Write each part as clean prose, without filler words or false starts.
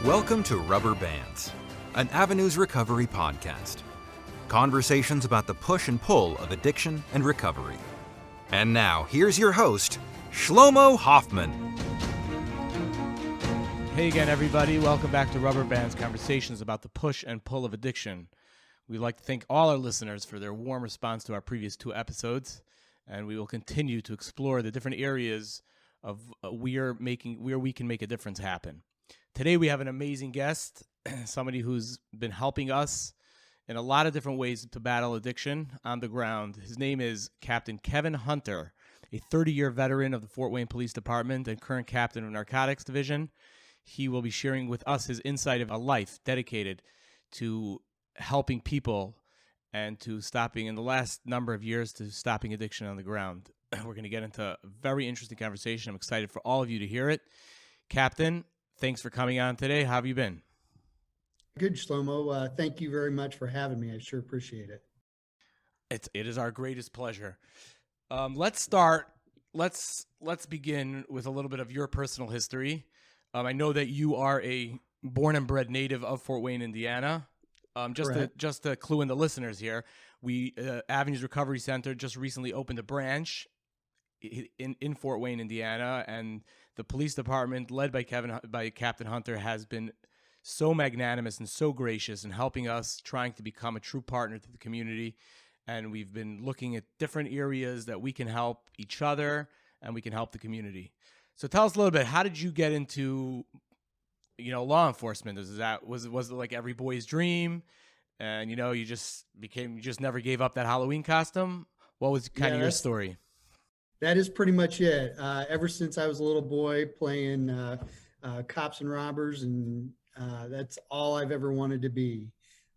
Welcome to Rubber Bands, an Avenues Recovery podcast. Conversations about the push and pull of addiction and recovery. And now, here's your host, Shlomo Hoffman. Hey again, everybody. Welcome back to Rubber Bands, conversations about the push and pull of addiction. We'd like to thank all our listeners for their warm response to our previous two episodes, and we will continue to explore the different areas of where we can make a difference happen. Today we have an amazing guest, somebody who's been helping us in a lot of different ways to battle addiction on the ground. His name is Captain Kevin Hunter, a 30-year veteran of the Fort Wayne Police Department and current captain of Narcotics Division. He will be sharing with us his insight of a life dedicated to helping people and to stopping, in the last number of years, to stopping addiction on the ground. We're going to get into a very interesting conversation. I'm excited for all of you to hear it. Captain, thanks for coming on today. How have you been? Good, Shlomo. Thank you very much for having me. I sure appreciate it. It is our greatest pleasure. Let's start. Let's begin with a little bit of your personal history. I know that you are a born and bred native of Fort Wayne, Indiana. Just to clue in the listeners here, we Avenues Recovery Center just recently opened a branch in Fort Wayne, Indiana, and the police department, led by Captain Hunter, has been so magnanimous and so gracious in helping us, trying to become a true partner to the community. And we've been looking at different areas that we can help each other and we can help the community. So tell us a little bit, how did you get into, law enforcement? Was it like every boy's dream? And, you just never gave up that Halloween costume? What was kind of your story? That is pretty much it. Ever since I was a little boy playing cops and robbers, and that's all I've ever wanted to be.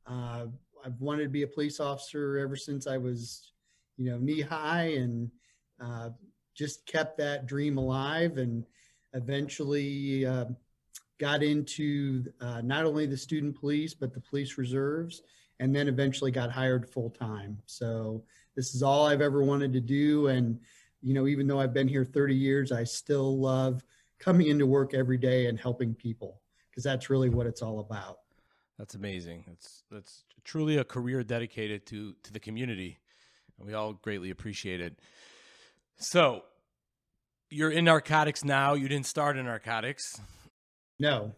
I've wanted to be a police officer ever since I was, knee high, and just kept that dream alive, and eventually got into not only the student police, but the police reserves, and then eventually got hired full time. So this is all I've ever wanted to do. And, even though I've been here 30 years, I still love coming into work every day and helping people, because that's really what it's all about. That's amazing. That's truly a career dedicated to the community, and we all greatly appreciate it. So you're in narcotics now. You didn't start in narcotics. No.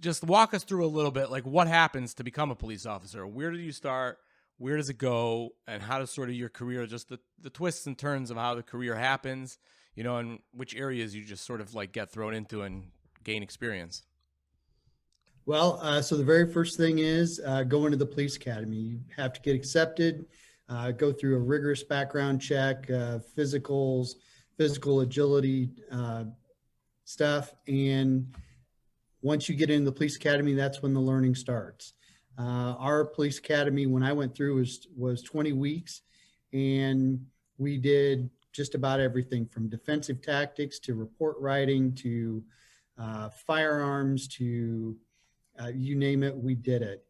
Just walk us through a little bit, like what happens to become a police officer? Where did you start? Where does it go? And how does sort of your career, just the twists and turns of how the career happens, and which areas you just sort of like get thrown into and gain experience? Well, so the very first thing is going to the police academy. You have to get accepted, go through a rigorous background check, physicals, physical agility stuff. And once you get into the police academy, that's when the learning starts. Our police academy, when I went through, was 20 weeks, and we did just about everything from defensive tactics to report writing to firearms to you name it, we did it.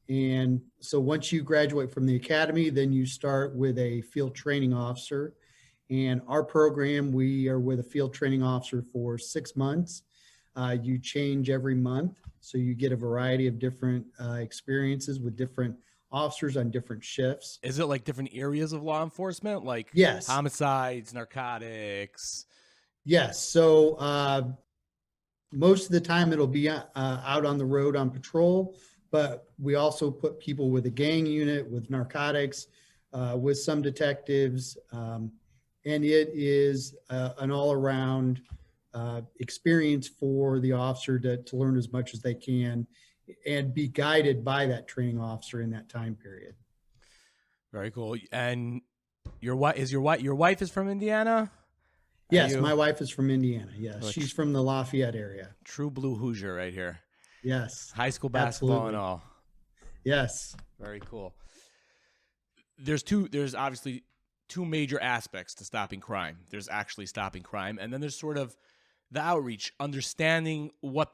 And so once you graduate from the academy, then you start with a field training officer. And our program, we are with a field training officer for 6 months. You change every month, so you get a variety of different experiences with different officers on different shifts. Is it like different areas of law enforcement, like yes, homicides, narcotics? Yes. So most of the time it'll be out on the road on patrol, but we also put people with a gang unit, with narcotics, with some detectives, and it is an all-around experience for the officer to learn as much as they can and be guided by that training officer in that time period. Very cool. And your wife is from Indiana? Yes, my wife is from Indiana. Yes, like, she's from the Lafayette area. True blue Hoosier right here. Yes. High school basketball absolutely. And all. Yes. Very cool. There's obviously two major aspects to stopping crime. There's actually stopping crime, and then there's sort of the outreach, understanding what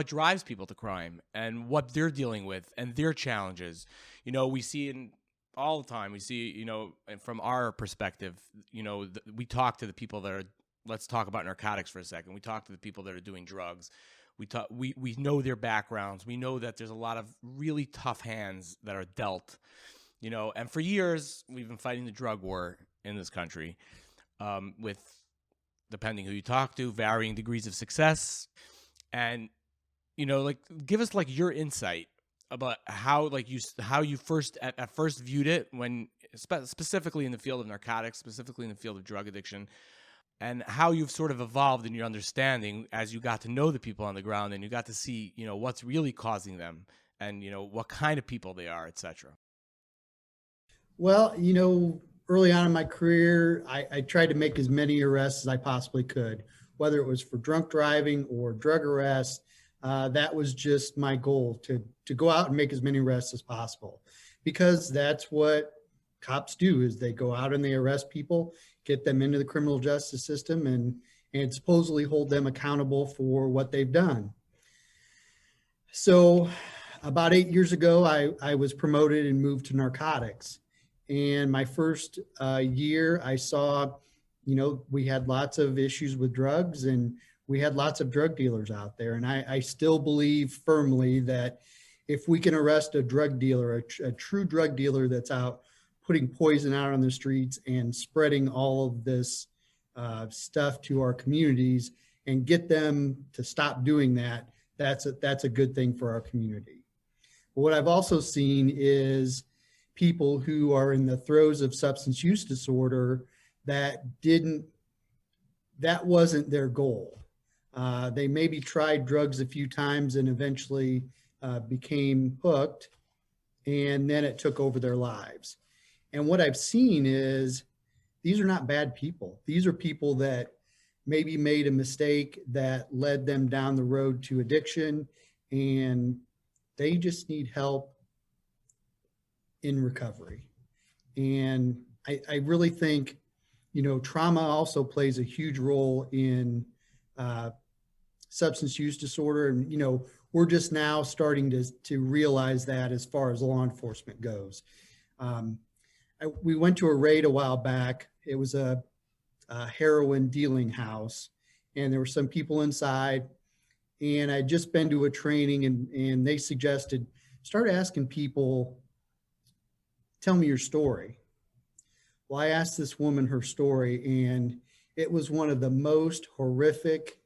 drives people to crime and what they're dealing with and their challenges. We see all the time. We see, and from our perspective, we talk to the people that are, let's talk about narcotics for a second. We talk to the people that are doing drugs. We know their backgrounds. We know that there's a lot of really tough hands that are dealt, and for years we've been fighting the drug war in this country, with, depending who you talk to, varying degrees of success. And give us your insight about how you first at first viewed it, when specifically in the field of narcotics, specifically in the field of drug addiction, and how you've sort of evolved in your understanding as you got to know the people on the ground and you got to see what's really causing them, and what kind of people they are, etc. Well, early on in my career, I tried to make as many arrests as I possibly could, whether it was for drunk driving or drug arrests. That was just my goal, to go out and make as many arrests as possible, because that's what cops do, is they go out and they arrest people, get them into the criminal justice system, and supposedly hold them accountable for what they've done. So about 8 years ago, I was promoted and moved to narcotics. And my first year, I saw, we had lots of issues with drugs, and we had lots of drug dealers out there. And I still believe firmly that if we can arrest a drug dealer, a true drug dealer that's out putting poison out on the streets and spreading all of this stuff to our communities, and get them to stop doing that, that's a good thing for our community. But what I've also seen is people who are in the throes of substance use disorder that wasn't their goal. They maybe tried drugs a few times and eventually became hooked, and then it took over their lives. And what I've seen is these are not bad people. These are people that maybe made a mistake that led them down the road to addiction, and they just need help in recovery. And I really think, trauma also plays a huge role in substance use disorder. And, we're just now starting to realize that as far as law enforcement goes. We went to a raid a while back. It was a heroin dealing house, and there were some people inside. And I'd just been to a training, and they suggested, start asking people, tell me your story. Well, I asked this woman her story, and it was one of the most horrific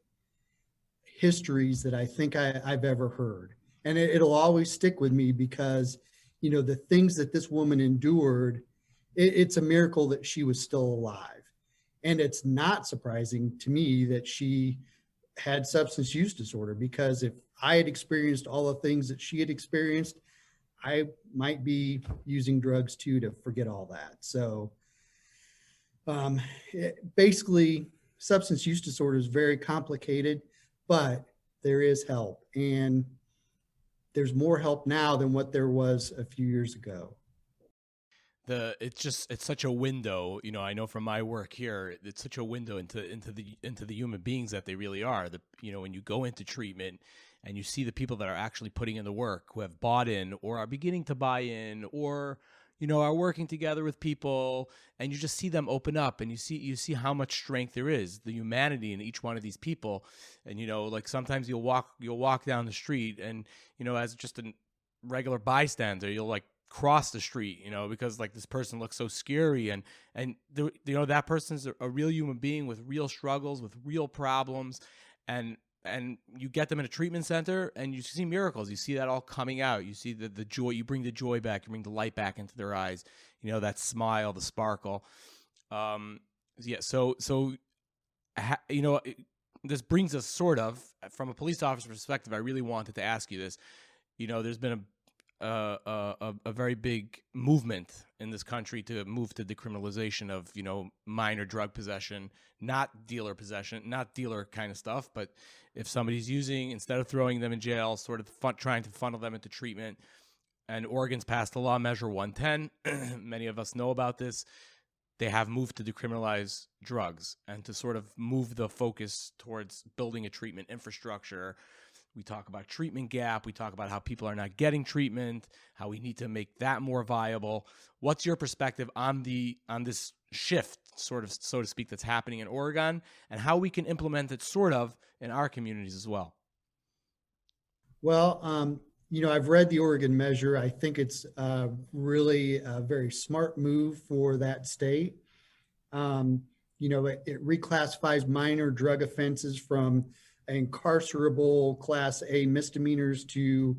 histories that I think I've ever heard. And it'll always stick with me because, the things that this woman endured, it's a miracle that she was still alive. And it's not surprising to me that she had substance use disorder, because if I had experienced all the things that she had experienced, I might be using drugs too to forget all that. So basically, substance use disorder is very complicated, but there is help. And there's more help now than what there was a few years ago. It's such a window, I know from my work here, it's such a window into the human beings that they really are. When you go into treatment and you see the people that are actually putting in the work, who have bought in or are beginning to buy in, or are working together with people, and you just see them open up, and you see how much strength there is, the humanity in each one of these people. And sometimes you'll walk down the street, and as just a regular bystander, you'll cross the street, because this person looks so scary, and that person's a real human being with real struggles, with real problems, and you get them in a treatment center, and you see miracles. You see that all coming out. You see the joy. You bring the joy back. You bring the light back into their eyes. That smile, the sparkle. This brings us sort of, from a police officer perspective, I really wanted to ask you this. There's been a very big movement in this country to move to decriminalization of minor drug possession, not dealer possession, not dealer kind of stuff, but if somebody's using, instead of throwing them in jail, sort of trying to funnel them into treatment. And Oregon's passed the law, Measure 110. Many of us know about this. They have moved to decriminalize drugs and to sort of move the focus towards building a treatment infrastructure. We talk about treatment gap. We talk about how people are not getting treatment, how we need to make that more viable. What's your perspective on this shift, sort of, so to speak, that's happening in Oregon, and how we can implement it sort of in our communities as well? Well, I've read the Oregon measure. I think it's really a very smart move for that state. It reclassifies minor drug offenses from incarcerable Class A misdemeanors to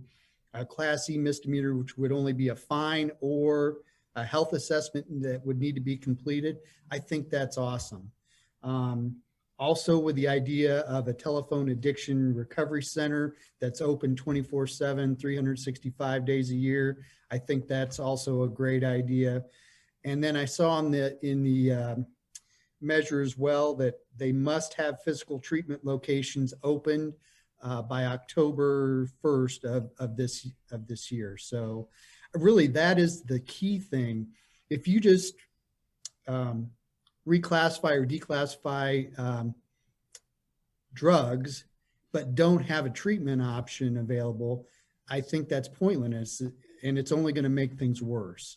a Class E misdemeanor, which would only be a fine or a health assessment that would need to be completed. I think that's awesome. Um, Also, with the idea of a telephone addiction recovery center that's open 24/7, 365 days a year, I think that's also a great idea. And then I saw in the measure as well that they must have physical treatment locations opened by October 1st of this year. So really, that is the key thing. If you just um, reclassify or declassify drugs, but don't have a treatment option available, I think that's pointless, and it's only going to make things worse.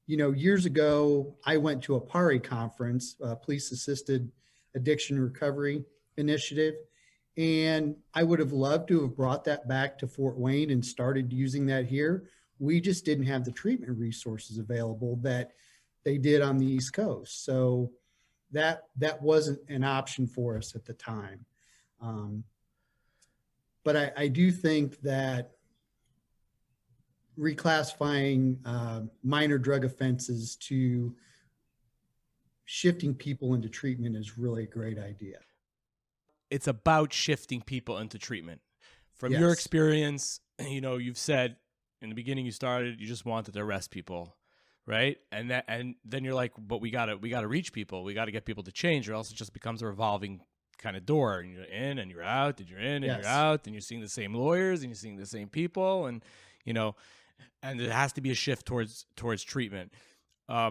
Years ago, I went to a PARI conference, Police Assisted Addiction Recovery Initiative, and I would have loved to have brought that back to Fort Wayne and started using that here. We just didn't have the treatment resources available that they did on the East Coast. So that wasn't an option for us at the time. But I do think that reclassifying minor drug offenses to shifting people into treatment is really a great idea. It's about shifting people into treatment. From your Yes. experience, you've said in the beginning you just wanted to arrest people, right? And then you're like, but we gotta reach people. We gotta get people to change, or else it just becomes a revolving kind of door. And you're in and you're out, and you're in and Yes. you're out, and you're seeing the same lawyers and you're seeing the same people, and and it has to be a shift towards treatment. A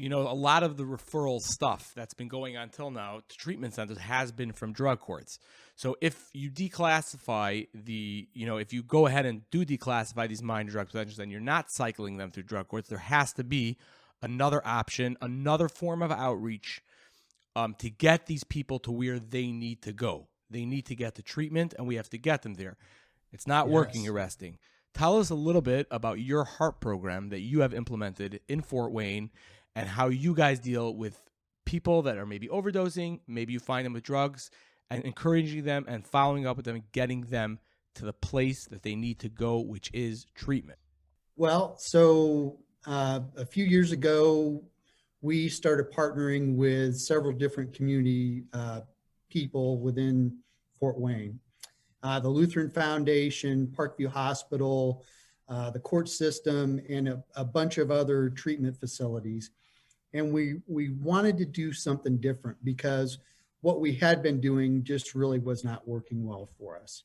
lot of the referral stuff that's been going on till now to treatment centers has been from drug courts. So if you declassify if you go ahead and do declassify these minor drug possessions and you're not cycling them through drug courts, there has to be another option, another form of outreach to get these people to where they need to go. They need to get to treatment, and we have to get them there. It's not working Yes. arresting. Tell us a little bit about your HART program that you have implemented in Fort Wayne and how you guys deal with people that are maybe overdosing, maybe you find them with drugs, and encouraging them and following up with them and getting them to the place that they need to go, which is treatment. Well, so a few years ago, we started partnering with several different community people within Fort Wayne. The Lutheran Foundation, Parkview Hospital, the court system, and a bunch of other treatment facilities. And we wanted to do something different because what we had been doing just really was not working well for us.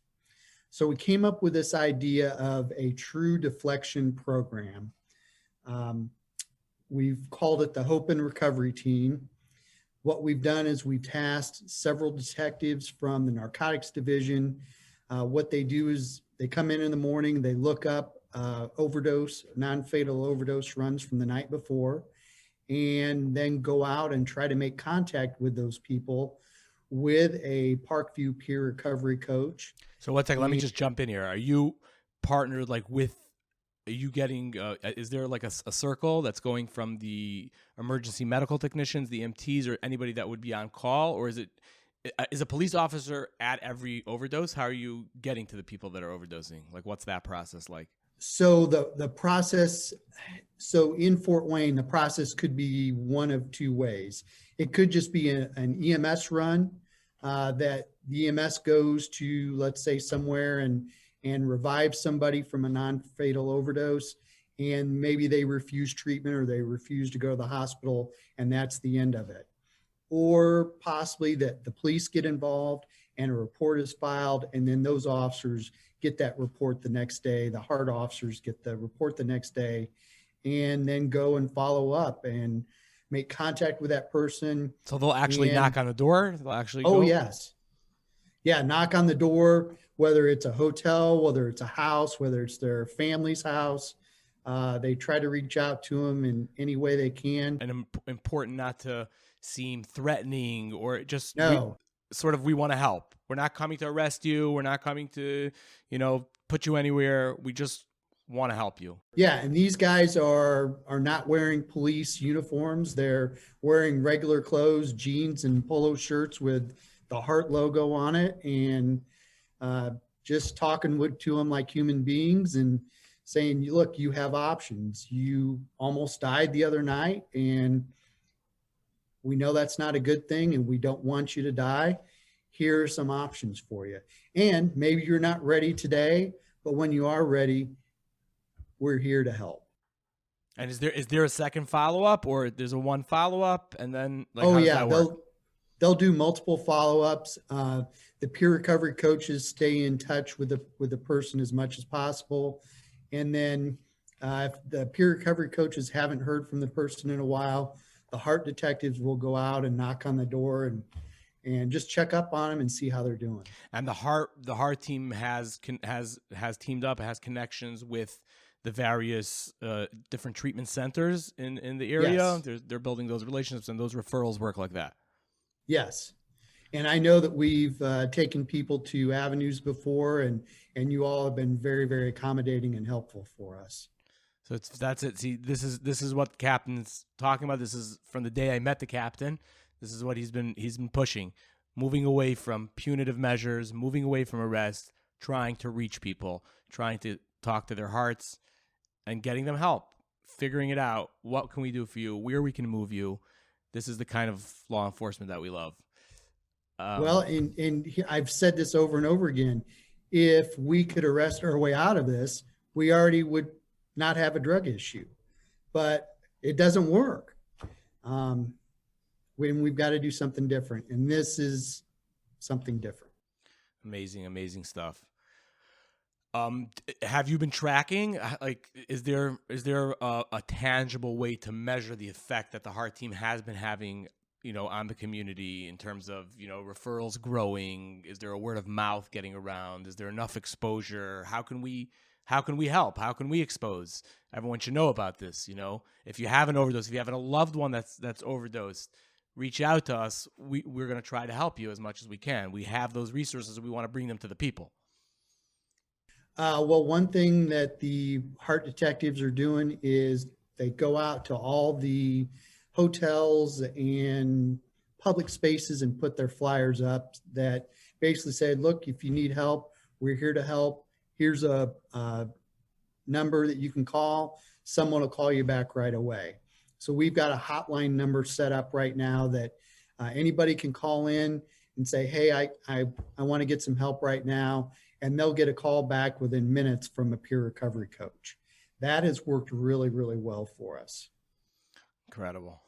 So we came up with this idea of a true deflection program. We've called it the Hope and Recovery Team. What we've done is we've tasked several detectives from the narcotics division. What they do is they come in the morning, they look up non-fatal overdose runs from the night before, and then go out and try to make contact with those people with a Parkview peer recovery coach. So one second, let me just jump in here. Are you partnered are you getting, is there like a circle that's going from the emergency medical technicians, the EMTs, or anybody that would be on call? Or is a police officer at every overdose? How are you getting to the people that are overdosing? Like, what's that process like? So the process, so in Fort Wayne, the process could be one of two ways. It could just be an EMS run that the EMS goes to, let's say, somewhere and revives somebody from a non-fatal overdose, and maybe they refuse treatment or they refuse to go to the hospital, and that's the end of it. Or possibly that the police get involved and a report is filed, and then those officers get that report the next day. The HART officers get the report the next day, and then go and follow up and make contact with that person. So they'll actually knock on the door? They'll actually go? Oh, yes. Yeah, knock on the door, whether it's a hotel, whether it's a house, whether it's their family's house. They try to reach out to them in any way they can. And important not to seem threatening or just No. sort of, we want to help. We're not coming to arrest you. We're not coming to, put you anywhere. We just want to help you. Yeah, and these guys are not wearing police uniforms. They're wearing regular clothes, jeans and polo shirts with the HART logo on it, and just talking to them like human beings and saying, look, you have options. You almost died the other night, and we know that's not a good thing, and we don't want you to die. Here are some options for you. And maybe you're not ready today, but when you are ready, we're here to help. And is there a second follow-up, or there's a one follow-up and then they'll do multiple follow-ups. The peer recovery coaches stay in touch with the person as much as possible. And then if the peer recovery coaches haven't heard from the person in a while, the HART detectives will go out and knock on the door and just check up on them and see how they're doing. And the HART team has teamed up, has connections with the various different treatment centers in the area. Yes. They're building those relationships, and those referrals work like that. Yes. And I know that we've taken people to avenues before, and you all have been very, very accommodating and helpful for us. So that's it. See, this is what the captain's talking about. This is from the day I met the captain. This is what he's been pushing, moving away from punitive measures, moving away from arrest, trying to reach people, trying to talk to their hearts, and getting them help, figuring it out. What can we do for you? Where we can move you? This is the kind of law enforcement that we love. Well, and I've said this over and over again. If we could arrest our way out of this, we already would not have a drug issue, but it doesn't work. We've got to do something different, and this is something different. Amazing stuff. Have you been tracking? Like, is there a tangible way to measure the effect that the HART team has been having, on the community in terms of, referrals growing? Is there a word of mouth getting around? Is there enough exposure? How can we help? How can we expose? Everyone should know about this. If you have an overdose, if you have a loved one that's overdosed, reach out to us. We're going to try to help you as much as we can. We have those resources. We want to bring them to the people. Well, one thing that the HART detectives are doing is they go out to all the hotels and public spaces and put their flyers up that basically say, look, if you need help, we're here to help. Here's a number that you can call. Someone will call you back right away. So we've got a hotline number set up right now that anybody can call in and say, hey, I want to get some help right now. And they'll get a call back within minutes from a peer recovery coach. That has worked really, really well for us. Incredible.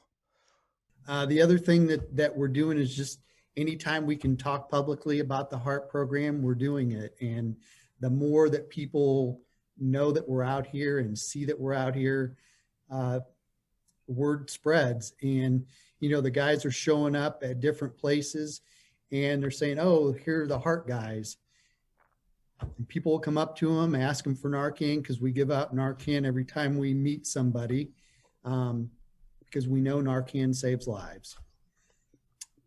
The other thing that we're doing is just anytime we can talk publicly about the HART program, we're doing it. And the more that people know that we're out here and see that we're out here, word spreads. And, the guys are showing up at different places and they're saying, oh, here are the HART guys. And people will come up to them, ask them for Narcan, because we give out Narcan every time we meet somebody, because we know Narcan saves lives.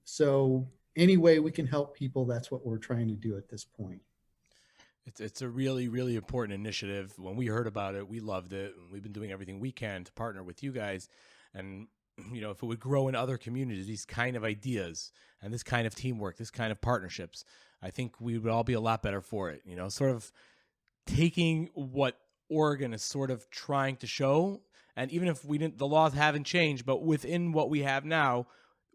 So any way we can help people, that's what we're trying to do at this point. It's a really, really important initiative. When we heard about it, we loved it. We've been doing everything we can to partner with you guys. And, if it would grow in other communities, these kind of ideas and this kind of teamwork, this kind of partnerships, I think we would all be a lot better for it. Sort of taking what Oregon is sort of trying to show. And even if the laws haven't changed, but within what we have now,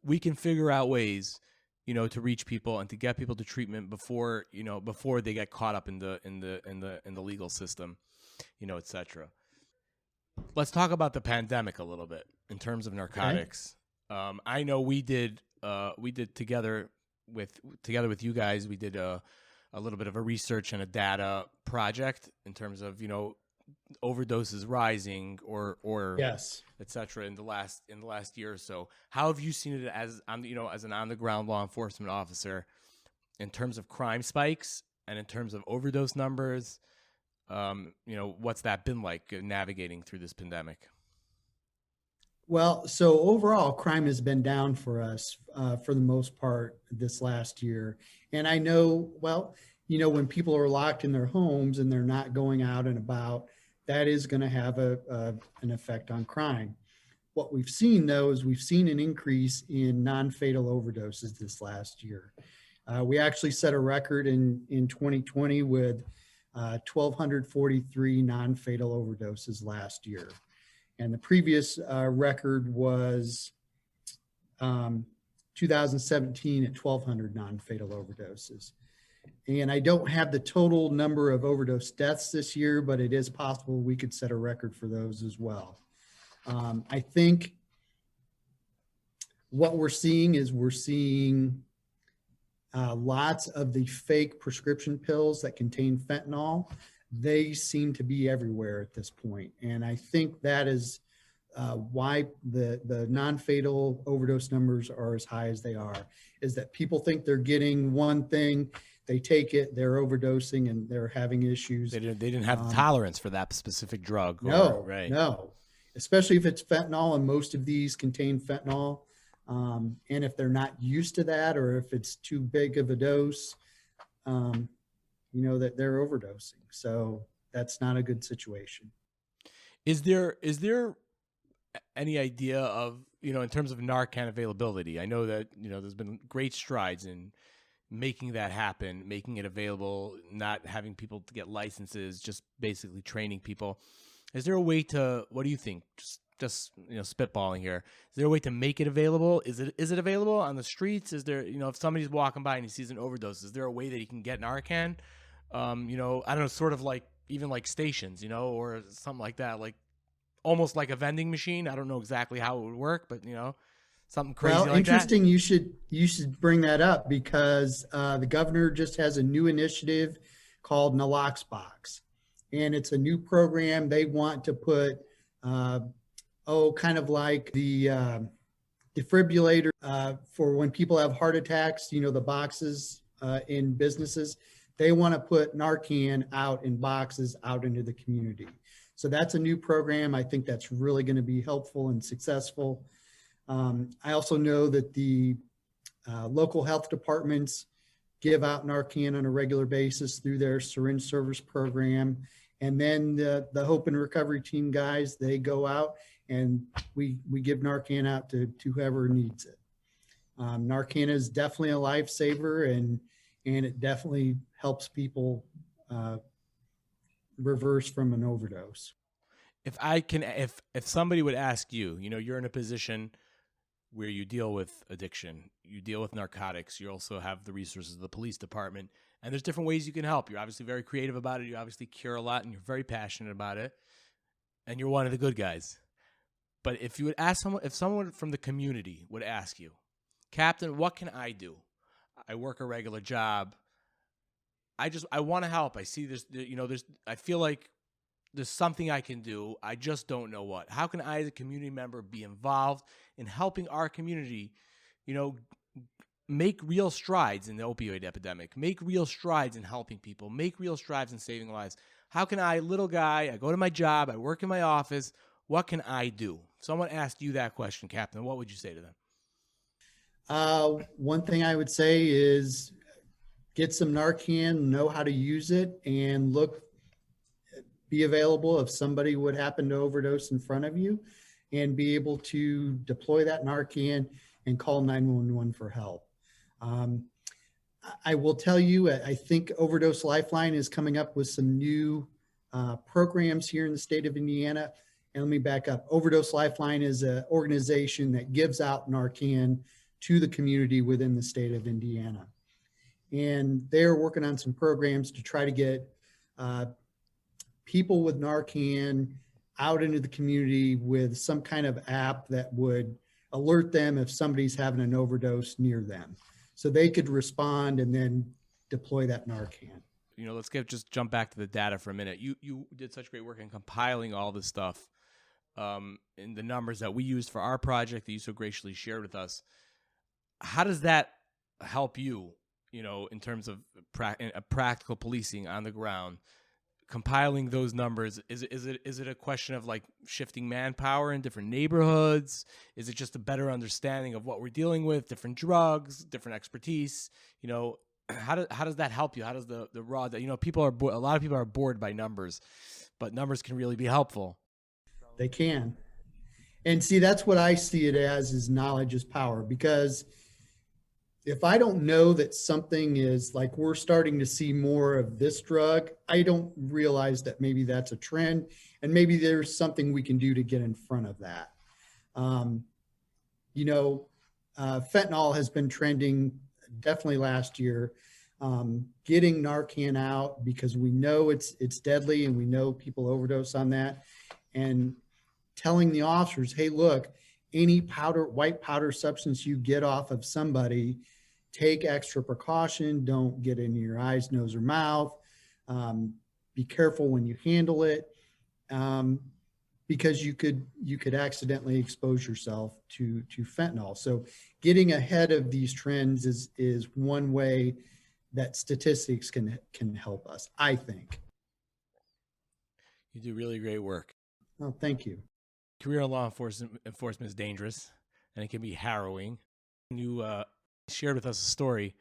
we can figure out ways, to reach people and to get people to treatment before they get caught up in the legal system, et cetera. Let's talk about the pandemic a little bit in terms of narcotics. Okay. I know we did together with you guys, we did a little bit of a research and a data project in terms of, overdoses rising or yes, et cetera, in the last year or so. How have you seen it as an on the ground law enforcement officer in terms of crime spikes and in terms of overdose numbers? What's that been like navigating through this pandemic? Well, so overall, crime has been down for us for the most part this last year. And I know, well, when people are locked in their homes and they're not going out and about, that is going to have an effect on crime. What we've seen, though, is we've seen an increase in non-fatal overdoses this last year. We actually set a record in 2020 with 1,243 non-fatal overdoses last year. And the previous record was 2017 at 1,200 non-fatal overdoses. And I don't have the total number of overdose deaths this year, but it is possible we could set a record for those as well. I think what we're seeing is lots of the fake prescription pills that contain fentanyl. They seem to be everywhere at this point. And I think that is why the non-fatal overdose numbers are as high as they are, is that people think they're getting one thing, they take it, they're overdosing, and they're having issues. They didn't have the tolerance for that specific drug. No, especially if it's fentanyl, and most of these contain fentanyl. And if they're not used to that, or if it's too big of a dose, that they're overdosing. So that's not a good situation. Is there any idea of, in terms of Narcan availability? I know that, there's been great strides in making that happen, making it available, not having people to get licenses, just basically training people. Is there a way to, what do you think? Just spitballing here. Is there a way to make it available? Is it available on the streets? Is there, if somebody's walking by and he sees an overdose, is there a way that he can get Narcan? I don't know, sort of like, even like stations, or something like that, like almost like a vending machine. I don't know exactly how it would work, but something crazy like that. Well, interesting. You should bring that up, because the governor just has a new initiative called Nalox Box, and it's a new program. They want to put kind of like the defibrillator for when people have heart attacks, the boxes in businesses. They want to put Narcan out in boxes out into the community. So that's a new program. I think that's really going to be helpful and successful. I also know that the local health departments give out Narcan on a regular basis through their syringe service program. And then the Hope and Recovery Team guys, they go out and we give Narcan out to whoever needs it. Narcan is definitely a lifesaver, and it definitely helps people reverse from an overdose. If somebody would ask you, you're in a position where you deal with addiction, you deal with narcotics, you also have the resources of the police department, and there's different ways you can help. You're obviously very creative about it. You obviously cure a lot, and you're very passionate about it, and you're one of the good guys. But if you would ask if someone from the community would ask you, Captain, what can I do? I work a regular job. I want to help. I see this, I feel like there's something I can do. I just don't know what. How can I, as a community member, be involved in helping our community, make real strides in the opioid epidemic, make real strides in helping people, make real strides in saving lives? How can I, little guy, I go to my job, I work in my office, what can I do? If someone asked you that question, Captain, what would you say to them? One thing I would say is get some Narcan, know how to use it, and be available if somebody would happen to overdose in front of you, and be able to deploy that Narcan and call 911 for help. I will tell you, I think Overdose Lifeline is coming up with some new programs here in the state of Indiana. And let me back up. Overdose Lifeline is an organization that gives out Narcan to the community within the state of Indiana. And they're working on some programs to try to get people with Narcan out into the community with some kind of app that would alert them if somebody's having an overdose near them, so they could respond and then deploy that Narcan. Let's just jump back to the data for a minute. You did such great work in compiling all this stuff in the numbers that we used for our project that you so graciously shared with us. How does that help you, in terms of practical policing on the ground, compiling those numbers, is it a question of like shifting manpower in different neighborhoods? Is it just a better understanding of what we're dealing with, different drugs, different expertise? You know, how does that help you? How does the raw that, you know, a lot of people are bored by numbers, but numbers can really be helpful. They can. And see, that's what I see it as, is knowledge is power. Because if I don't know that something is, like, we're starting to see more of this drug, I don't realize that maybe that's a trend, and maybe there's something we can do to get in front of that. Fentanyl has been trending definitely last year. Getting Narcan out, because we know it's deadly and we know people overdose on that, and telling the officers, hey, look, any white powder substance you get off of somebody, take extra precaution. Don't get in your eyes, nose, or mouth. Be careful when you handle it, because you could accidentally expose yourself to fentanyl. So getting ahead of these trends is one way that statistics can help us, I think. You do really great work. Oh, thank you. Career in law enforcement is dangerous, and it can be harrowing. You shared with us a story,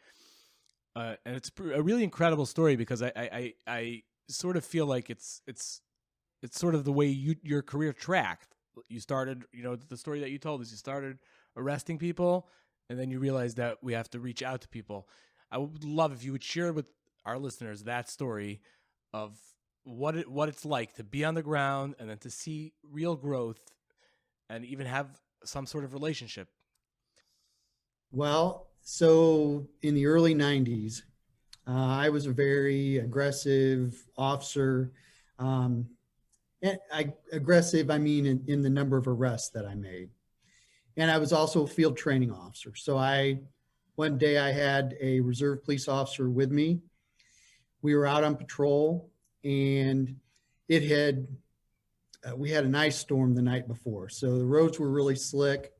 and it's a really incredible story, because I sort of feel like it's sort of the way your career tracked. You started, you know, the story that you told us, you started arresting people, and then you realized that we have to reach out to people. I would love if you would share with our listeners that story of what it's like to be on the ground and then to see real growth and even have some sort of relationship. Well, so in the early 90s, I was a very aggressive officer. Aggressive, I mean, in the number of arrests that I made. And I was also a field training officer. So one day I had a reserve police officer with me. We were out on patrol, and we had an ice storm the night before. So the roads were really slick.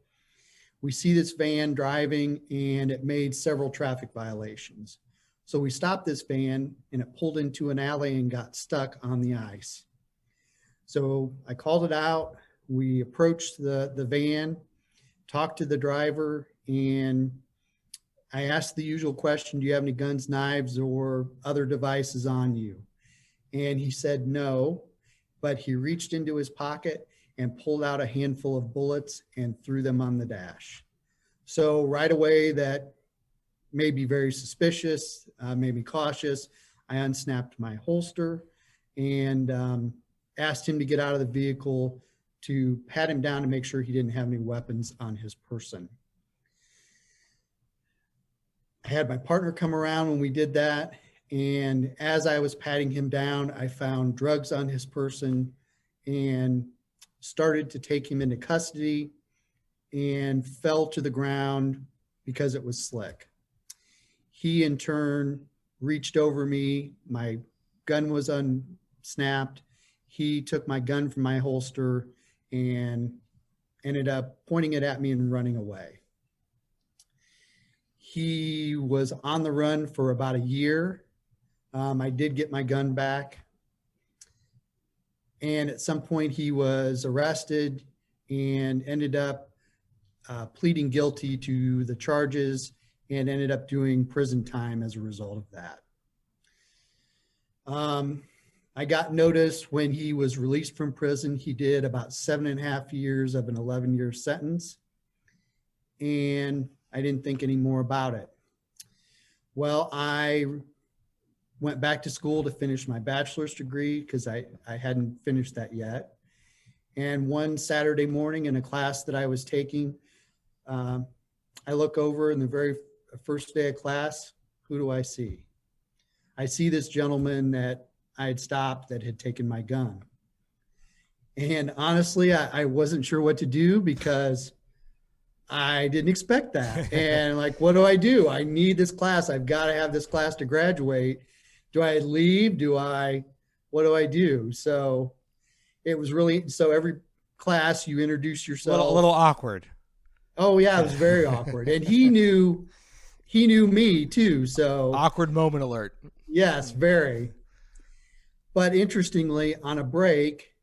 We see this van driving, and it made several traffic violations. So we stopped this van, and it pulled into an alley and got stuck on the ice. So I called it out. We approached the van, talked to the driver, and I asked the usual question, do you have any guns, knives, or other devices on you? And he said no, but he reached into his pocket and pulled out a handful of bullets and threw them on the dash. So right away, that made me very suspicious, made me cautious. I unsnapped my holster and asked him to get out of the vehicle to pat him down to make sure he didn't have any weapons on his person. I had my partner come around when we did that. And as I was patting him down, I found drugs on his person and started to take him into custody, and fell to the ground because it was slick. He in turn reached over me. My gun was unsnapped. He took my gun from my holster and ended up pointing it at me and running away. He was on the run for about a year. I did get my gun back. And at some point he was arrested and ended up pleading guilty to the charges and ended up doing prison time as a result of that. I got notice when he was released from prison. He did about 7.5 years of an 11-year sentence. And I didn't think any more about it. Well, I went back to school to finish my bachelor's degree because I hadn't finished that yet. And one Saturday morning in a class that I was taking, I look over in the very first day of class, who do I see? I see this gentleman that I had stopped that had taken my gun. And honestly, I wasn't sure what to do because I didn't expect that. And like, what do? I need this class. I've got to have this class to graduate. Do I leave? What do I do? So it was really, so every class you introduce yourself. A little awkward. Oh yeah, it was very awkward. And he knew me too. So awkward moment alert. Yes, very. But interestingly, on a break,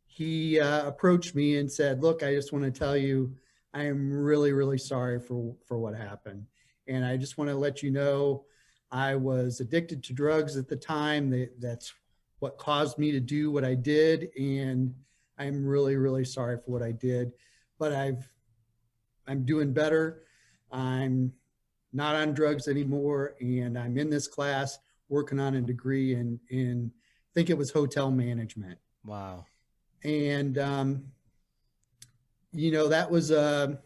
he approached me and said, "Look, I just want to tell you, I am really, really sorry for what happened, and I just want to let you know, I was addicted to drugs at the time. That's what caused me to do what I did, and I'm really, really sorry for what I did. But I'm doing better. I'm not on drugs anymore, and I'm in this class working on a degree in I think it was hotel management." Wow. And that was a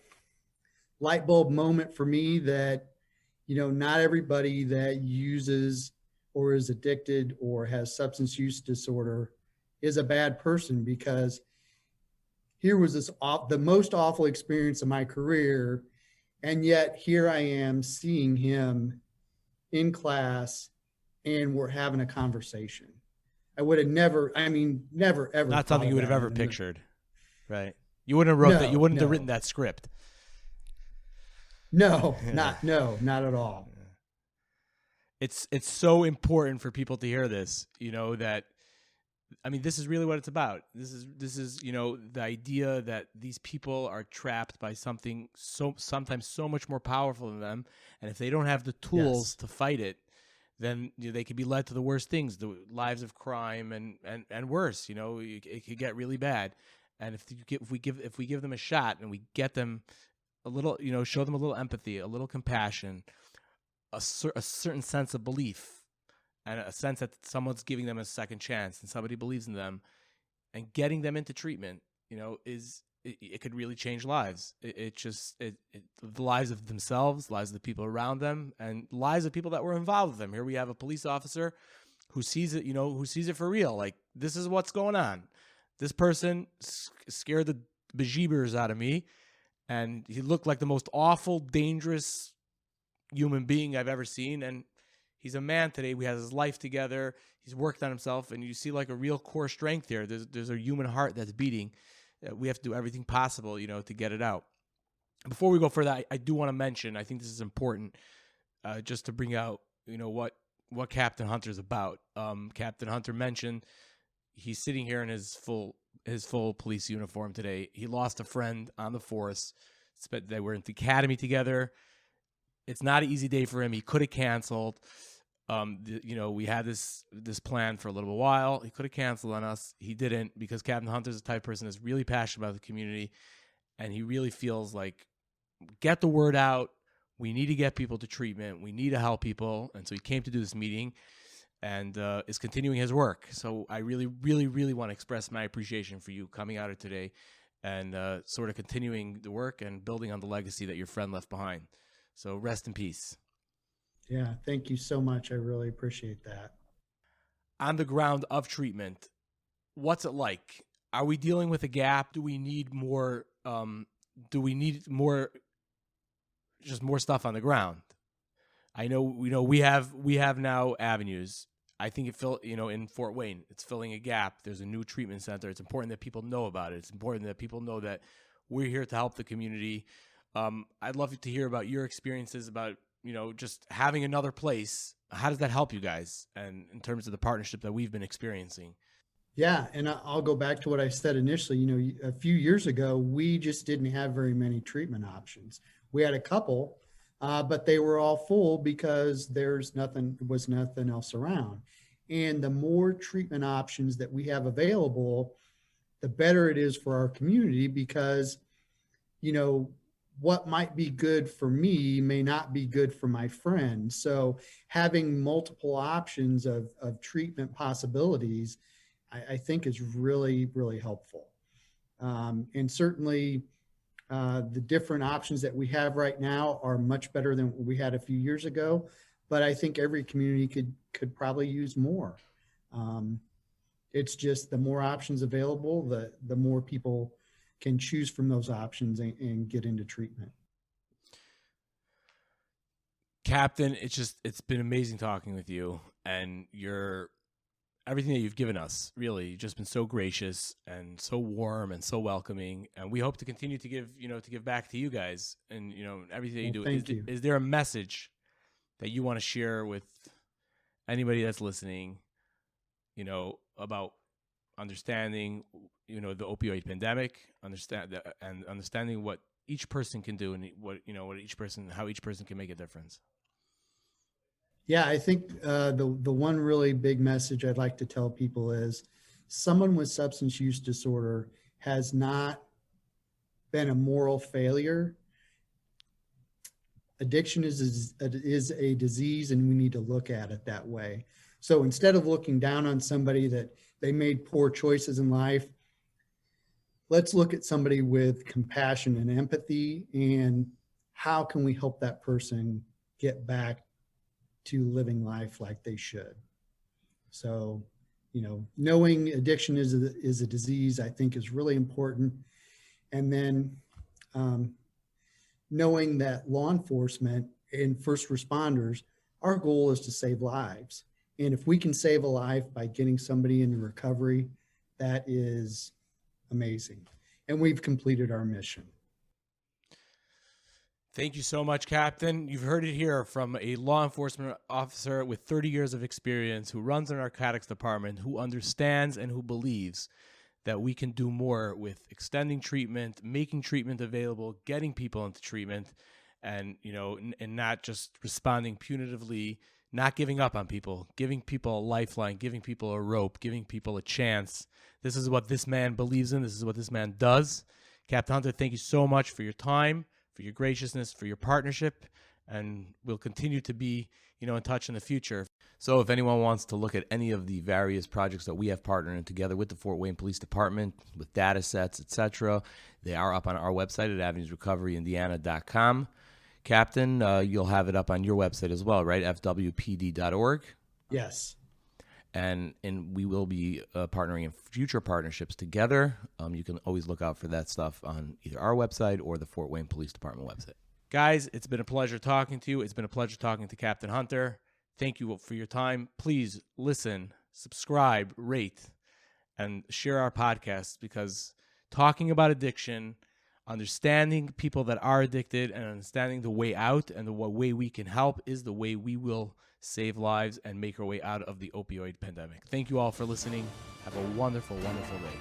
light bulb moment for me that not everybody that uses or is addicted or has substance use disorder is a bad person, because here was the most awful experience of my career, and yet here I am seeing him in class and we're having a conversation. I would have never ever Not thought something of you would have that ever in a pictured, right? You wouldn't have wrote that. You wouldn't have No. written that script. No, not at all. It's so important for people to hear this, that, I mean, this is really what it's about. This is the idea that these people are trapped by something sometimes so much more powerful than them, and if they don't have the tools Yes. to fight it, then they could be led to the worst things, the lives of crime and worse. It could get really bad. And if we give them a shot and we get them a little, show them a little empathy, a little compassion, a certain sense of belief, and a sense that someone's giving them a second chance and somebody believes in them, and getting them into treatment, it could really change lives. The lives of themselves, lives of the people around them, and lives of people that were involved with them. Here we have a police officer who sees it, who sees it for real. Like, this is what's going on. This person scared the bejeebers out of me, and he looked like the most awful, dangerous human being I've ever seen. And he's a man today. We have his life together. He's worked on himself, and you see like a real core strength there. There's a human heart that's beating. We have to do everything possible, to get it out. Before we go further, I do want to mention, I think this is important, just to bring out, what Captain Hunter's about. Captain Hunter mentioned he's sitting here in his full police uniform today. He lost a friend on the force. They were in the academy together. It's not an easy day for him. He could have canceled. We had this plan for a little while. He could have canceled on us. He didn't, because Captain Hunter's the type of person that's really passionate about the community, and he really feels like, get the word out. We need to get people to treatment. We need to help people. And so he came to do this meeting and is continuing his work. So I really, really, really want to express my appreciation for you coming out of today and sort of continuing the work and building on the legacy that your friend left behind. So rest in peace. Yeah, thank you so much. I really appreciate that. On the ground of treatment, what's it like? Are we dealing with a gap? Do we need more? Just more stuff on the ground? I know, we have now avenues. I think in Fort Wayne, it's filling a gap. There's a new treatment center. It's important that people know about it. It's important that people know that we're here to help the community. I'd love to hear about your experiences about, just having another place. How does that help you guys? And in terms of the partnership that we've been experiencing? Yeah, and I'll go back to what I said initially. A few years ago, we just didn't have very many treatment options. We had a couple, but they were all full because was nothing else around. And the more treatment options that we have available, the better it is for our community, because, what might be good for me may not be good for my friend. So having multiple options of treatment possibilities, I think is really, really helpful. And certainly the different options that we have right now are much better than what we had a few years ago, but I think every community could probably use more. It's just the more options available, the more people can choose from those options and get into treatment. Captain, it's been amazing talking with you, and everything that you've given us. Really, you've just been so gracious and so warm and so welcoming, and we hope to continue to give back to you guys, and everything that you do. Thank you. Is there a message that you want to share with anybody that's listening about understanding, the opioid pandemic, understanding what each person can do and how each person can make a difference. Yeah, I think the one really big message I'd like to tell people is someone with substance use disorder has not been a moral failure. Addiction is a disease, and we need to look at it that way. So instead of looking down on somebody that they made poor choices in life, let's look at somebody with compassion and empathy, and how can we help that person get back to living life like they should. So, knowing addiction is a disease, I think, is really important. And then knowing that law enforcement and first responders, our goal is to save lives. And if we can save a life by getting somebody into recovery, that is amazing. And we've completed our mission. Thank you so much, Captain. You've heard it here from a law enforcement officer with 30 years of experience who runs a narcotics department, who understands and who believes that we can do more with extending treatment, making treatment available, getting people into treatment, and not just responding punitively, not giving up on people, giving people a lifeline, giving people a rope, giving people a chance. This is what this man believes in. This is what this man does. Captain Hunter, thank you so much for your time, for your graciousness, for your partnership, and we'll continue to be, in touch in the future. So if anyone wants to look at any of the various projects that we have partnered in together with the Fort Wayne Police Department, with data sets, etc., they are up on our website at avenuesrecoveryindiana.com. Captain, you'll have it up on your website as well, right? fwpd.org. Yes. And we will be partnering in future partnerships together. You can always look out for that stuff on either our website or the Fort Wayne Police Department website. Guys, it's been a pleasure talking to you. It's been a pleasure talking to Captain Hunter. Thank you for your time. Please listen, subscribe, rate, and share our podcast, because talking about addiction, understanding people that are addicted, and understanding the way out and the way we can help is the way we will save lives and make our way out of the opioid pandemic. Thank you all for listening. Have a wonderful, wonderful day.